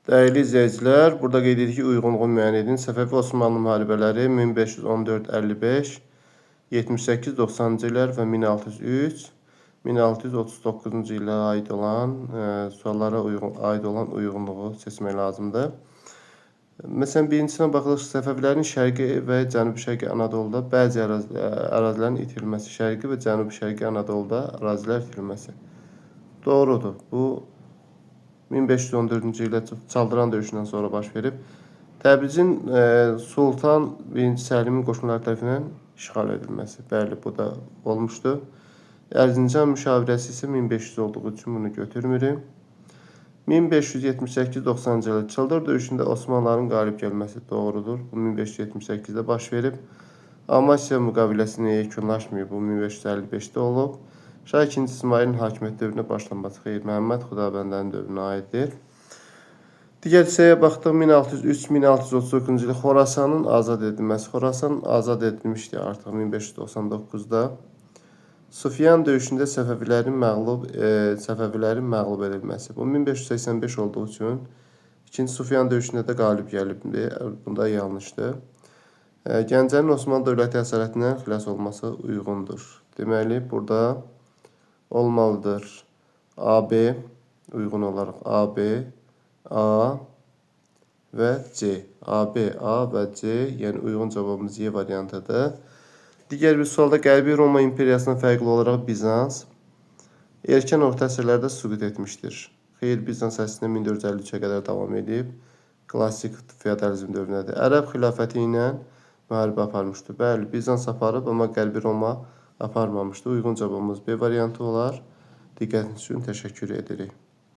Dəyərli izləyicilər, burada qeyd edirik ki, uyğunluğu müəyyən edin. Səfəvi Osmanlı müharibələri 1514-55, 78-90-cı illər və 1603, 1639-cu illərə aid olan suallara aid olan uyğunluğu seçmək lazımdır. Məsələn, birincisinə baxılırsa, Səfəvilərin şərqi və cənubi-şərqi Anadoluda bəzi ərazilərin itirilməsi, şərqi və cənubi-şərqi Anadoluda ərazilər itirilməsi. Doğrudur. Bu 1514-cü ildə Çaldıran döyüşündən sonra baş verib. Təbrizin Sultan 1-ci Səlimin qoşunları tərəfindən işğal edilməsi. Bəli, bu da olmuşdu. Ərzincan müşavirəsi isə 1500 olduğu üçün bunu götürmürük. 1578-90-cı il Çıldır döyüşündə Osmanlıların qalib gəlməsi doğrudur. Bu 1578-də baş verib. Amasya müqaviləsinə yekunlaşmayıb. Bu 1555-də olub. Şah II İsmailin hakimiyyət dövrünə başlanması Xeyr Məhəmməd Xudabəndənin dövrünə aiddir. Digər hissəyə baxdıq 1603-1639-cu il Xorasanın azad edilməsi. Xorasan azad edilmişdi artıq 1599-da. Sufyan döyüşündə Səfəvilərin məğlub edilməsi. Bu 1585 olduğu üçün ikinci Sufyan döyüşündə də qalib gəlibdi. Bunda yanlışdır. Gəncənin Osmanlı dövləti əsarətindən xilas olması uyğundur. Deməli, burada olmalıdır. AB uyğun olaraq AB, A və C. AB, A və C, yəni uyğun cavabımız Y variantıdır. Digər bir sualda Qərbi Roma imperiyasından fərqli olaraq Bizans erkən orta əsrlərdə süqut etmişdir. Xeyr, Bizans əslində 1453-ə qədər davam edib. Klassik feodalizm dövründədir. Ərəb xilafəti ilə müharibə aparmışdı. Bəli, Bizans aparıb, amma Qərbi Roma aparmamışdı. Uyğun cavabımız B variantı olar. Diqqətiniz üçün təşəkkür edirik.